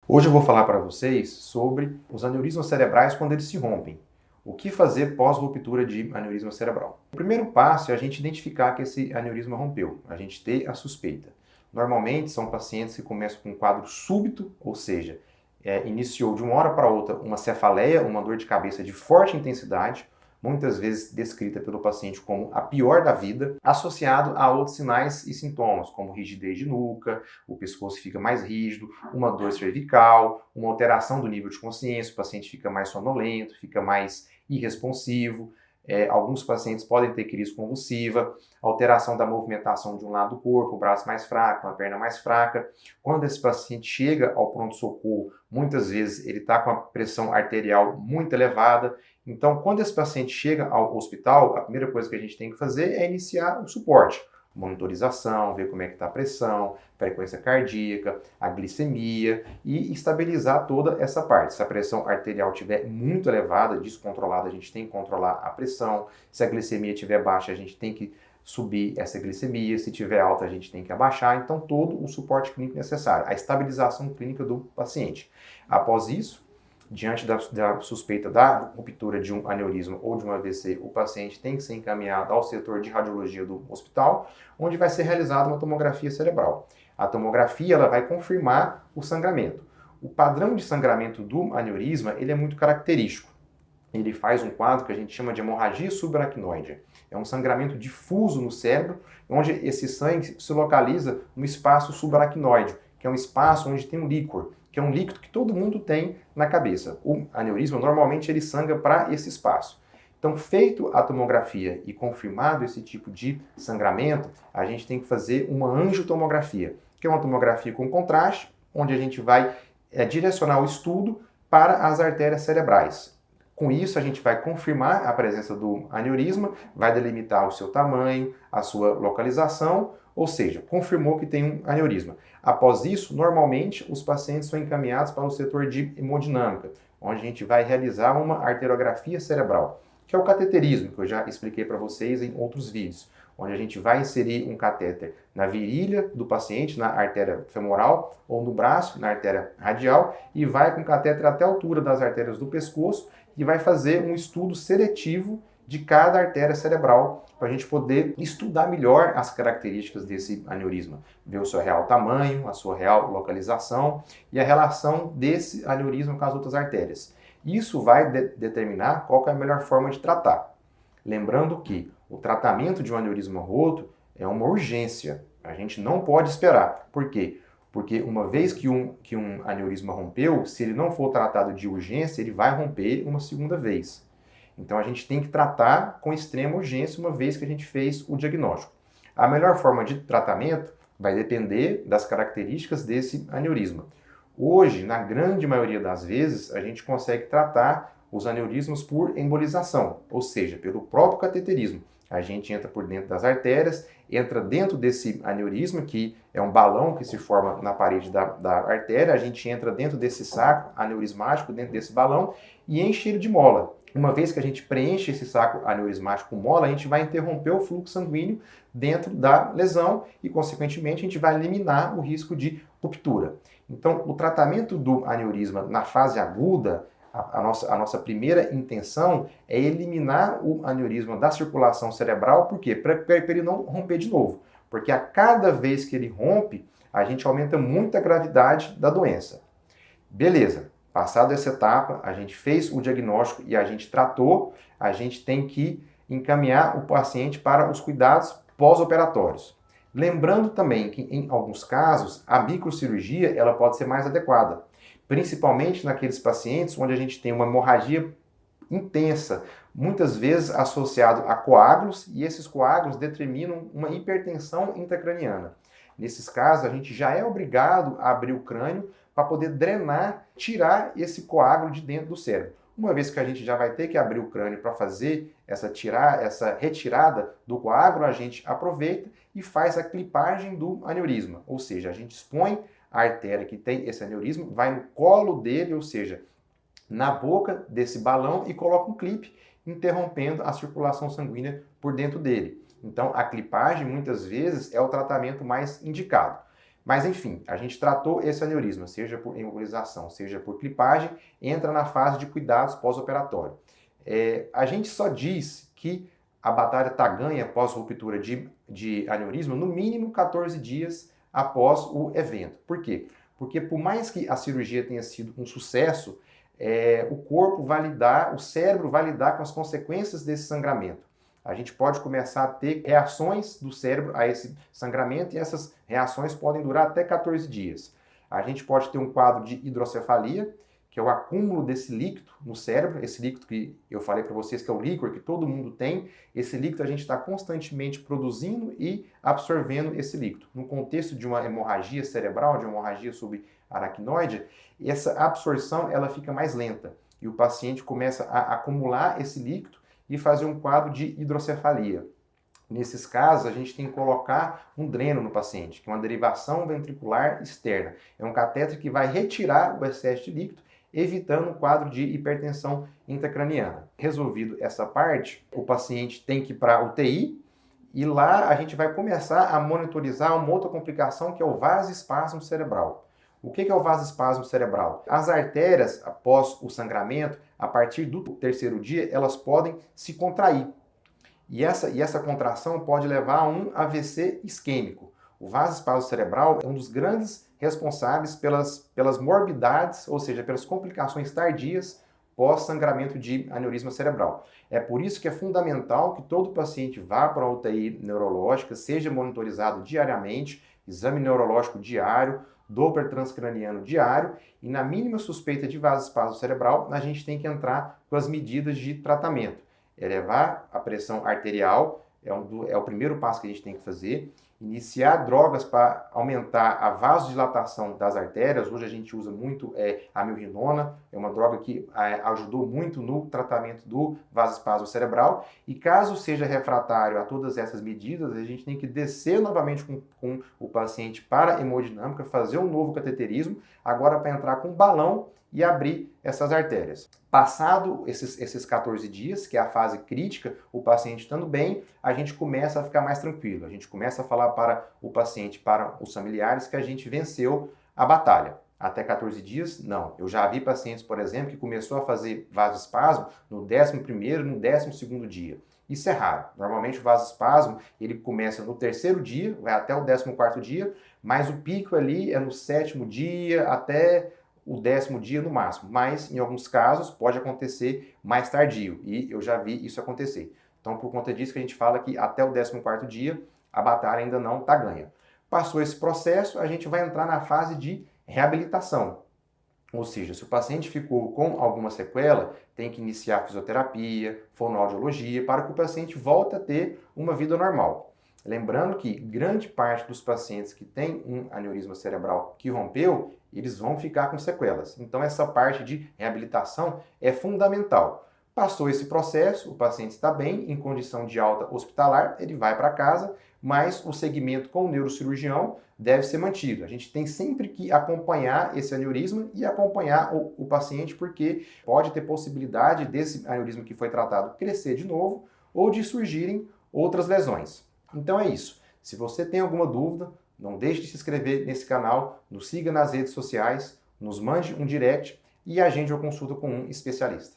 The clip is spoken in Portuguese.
Hoje eu vou falar para vocês sobre os aneurismas cerebrais quando eles se rompem. O que fazer pós-ruptura de aneurisma cerebral? O primeiro passo é a gente identificar que esse aneurisma rompeu, a gente ter a suspeita. Normalmente são pacientes que começam com um quadro súbito, ou seja, iniciou de uma hora para outra uma cefaleia, uma dor de cabeça de forte intensidade, muitas vezes descrita pelo paciente como a pior da vida, associado a outros sinais e sintomas, como rigidez de nuca, o pescoço fica mais rígido, uma dor cervical, uma alteração do nível de consciência, o paciente fica mais sonolento, fica mais irresponsivo. Alguns pacientes podem ter crise convulsiva, alteração da movimentação de um lado do corpo, o braço mais fraco, uma perna mais fraca. Quando esse paciente chega ao pronto-socorro, muitas vezes ele está com a pressão arterial muito elevada. Então, quando esse paciente chega ao hospital, a primeira coisa que a gente tem que fazer é iniciar o suporte. Monitorização, ver como é que está a pressão, frequência cardíaca, a glicemia e estabilizar toda essa parte. Se a pressão arterial estiver muito elevada, descontrolada, a gente tem que controlar a pressão. Se a glicemia estiver baixa, a gente tem que subir essa glicemia. Se estiver alta, a gente tem que abaixar. Então, todo o suporte clínico necessário, a estabilização clínica do paciente. Após isso, diante da suspeita da ruptura de um aneurisma ou de um AVC, o paciente tem que ser encaminhado ao setor de radiologia do hospital, onde vai ser realizada uma tomografia cerebral. A tomografia ela vai confirmar o sangramento. O padrão de sangramento do aneurisma ele é muito característico. Ele faz um quadro que a gente chama de hemorragia subaracnoide. É um sangramento difuso no cérebro, onde esse sangue se localiza no espaço subaracnoide, que é um espaço onde tem um líquor, que é um líquido que todo mundo tem na cabeça. O aneurisma, normalmente, ele sangra para esse espaço. Então, feito a tomografia e confirmado esse tipo de sangramento, a gente tem que fazer uma angiotomografia, que é uma tomografia com contraste, onde a gente vai direcionar o estudo para as artérias cerebrais. Com isso, a gente vai confirmar a presença do aneurisma, vai delimitar o seu tamanho, a sua localização, ou seja, confirmou que tem um aneurisma. Após isso, normalmente, os pacientes são encaminhados para o setor de hemodinâmica, onde a gente vai realizar uma arteriografia cerebral, que é o cateterismo, que eu já expliquei para vocês em outros vídeos, onde a gente vai inserir um catéter na virilha do paciente, na artéria femoral, ou no braço, na artéria radial, e vai com o catéter até a altura das artérias do pescoço e vai fazer um estudo seletivo de cada artéria cerebral para a gente poder estudar melhor as características desse aneurisma, ver o seu real tamanho, a sua real localização e a relação desse aneurisma com as outras artérias. Isso vai determinar qual é a melhor forma de tratar. Lembrando que o tratamento de um aneurisma roto é uma urgência. A gente não pode esperar. Por quê? Porque uma vez que um aneurisma rompeu, se ele não for tratado de urgência, ele vai romper uma segunda vez. Então a gente tem que tratar com extrema urgência uma vez que a gente fez o diagnóstico. A melhor forma de tratamento vai depender das características desse aneurisma. Hoje, na grande maioria das vezes, a gente consegue tratar os aneurismas por embolização, ou seja, pelo próprio cateterismo. A gente entra por dentro das artérias, entra dentro desse aneurisma, que é um balão que se forma na parede da artéria, a gente entra dentro desse saco aneurismático, dentro desse balão, e enche ele de mola. Uma vez que a gente preenche esse saco aneurismático com mola, a gente vai interromper o fluxo sanguíneo dentro da lesão e, consequentemente, a gente vai eliminar o risco de ruptura. Então, o tratamento do aneurisma na fase aguda, a nossa primeira intenção é eliminar o aneurisma da circulação cerebral, por quê? Para ele não romper de novo. Porque a cada vez que ele rompe, a gente aumenta muito a gravidade da doença. Beleza, passada essa etapa, a gente fez o diagnóstico e a gente tratou, a gente tem que encaminhar o paciente para os cuidados pós-operatórios. Lembrando também que, em alguns casos, a microcirurgia ela pode ser mais adequada, principalmente naqueles pacientes onde a gente tem uma hemorragia intensa, muitas vezes associado a coágulos, e esses coágulos determinam uma hipertensão intracraniana. Nesses casos, a gente já é obrigado a abrir o crânio para poder drenar, tirar esse coágulo de dentro do cérebro. Uma vez que a gente já vai ter que abrir o crânio para fazer essa retirada do coágulo, a gente aproveita e faz a clipagem do aneurisma, ou seja, a gente expõe a artéria que tem esse aneurisma, vai no colo dele, ou seja, na boca desse balão e coloca um clipe, interrompendo a circulação sanguínea por dentro dele. Então, a clipagem, muitas vezes, é o tratamento mais indicado. Mas enfim, a gente tratou esse aneurisma, seja por embolização, seja por clipagem, entra na fase de cuidados pós-operatório. A gente só diz que a batalha está ganha após ruptura de aneurisma no mínimo 14 dias após o evento. Por quê? Porque por mais que a cirurgia tenha sido um sucesso, o corpo vai lidar, o cérebro vai lidar com as consequências desse sangramento. A gente pode começar a ter reações do cérebro a esse sangramento e essas reações podem durar até 14 dias. A gente pode ter um quadro de hidrocefalia, que é o acúmulo desse líquido no cérebro, esse líquido que eu falei para vocês que é o líquor que todo mundo tem, esse líquido a gente está constantemente produzindo e absorvendo esse líquido. No contexto de uma hemorragia cerebral, de uma hemorragia subaracnoide, essa absorção ela fica mais lenta e o paciente começa a acumular esse líquido e fazer um quadro de hidrocefalia. Nesses casos, a gente tem que colocar um dreno no paciente, que é uma derivação ventricular externa. É um catéter que vai retirar o excesso de líquido, evitando um quadro de hipertensão intracraniana. Resolvido essa parte, o paciente tem que ir para a UTI e lá a gente vai começar a monitorizar uma outra complicação que é o vasoespasmo cerebral. O que é o vasoespasmo cerebral? As artérias, após o sangramento, a partir do terceiro dia, elas podem se contrair. E essa contração pode levar a um AVC isquêmico. O vasoespasmo cerebral é um dos grandes responsáveis pelas morbidades, ou seja, pelas complicações tardias pós-sangramento de aneurisma cerebral. É por isso que é fundamental que todo paciente vá para a UTI neurológica, seja monitorizado diariamente, exame neurológico diário, Doppler transcraniano diário, e na mínima suspeita de vasoespasmo cerebral, a gente tem que entrar com as medidas de tratamento. Elevar a pressão arterial, é o primeiro passo que a gente tem que fazer. Iniciar drogas para aumentar a vasodilatação das artérias. Hoje a gente usa muito a milrinona, é uma droga que ajudou muito no tratamento do vasoespasmo cerebral. E caso seja refratário a todas essas medidas, a gente tem que descer novamente com o paciente para a hemodinâmica, fazer um novo cateterismo, agora para entrar com balão e abrir essas artérias. Passado esses 14 dias, que é a fase crítica, o paciente estando bem, a gente começa a ficar mais tranquilo. A gente começa a falar para o paciente, para os familiares, que a gente venceu a batalha. Até 14 dias, não. Eu já vi pacientes, por exemplo, que começou a fazer vasoespasmo no 11º, no 12º dia. Isso é raro. Normalmente o vasoespasmo, ele começa no terceiro dia, vai até o 14º dia, mas o pico ali é no 7º dia até o 10º dia no máximo, mas em alguns casos pode acontecer mais tardio e eu já vi isso acontecer. Então, por conta disso que a gente fala que até o 14º dia a batalha ainda não está ganha. Passou esse processo, a gente vai entrar na fase de reabilitação. Ou seja, se o paciente ficou com alguma sequela, tem que iniciar fisioterapia, fonoaudiologia, para que o paciente volte a ter uma vida normal. Lembrando que grande parte dos pacientes que têm um aneurisma cerebral que rompeu, eles vão ficar com sequelas. Então essa parte de reabilitação é fundamental. Passou esse processo, o paciente está bem, em condição de alta hospitalar, ele vai para casa, mas o segmento com o neurocirurgião deve ser mantido. A gente tem sempre que acompanhar esse aneurisma e acompanhar o paciente, porque pode ter possibilidade desse aneurisma que foi tratado crescer de novo ou de surgirem outras lesões. Então é isso. Se você tem alguma dúvida, não deixe de se inscrever nesse canal, nos siga nas redes sociais, nos mande um direct e agende uma consulta com um especialista.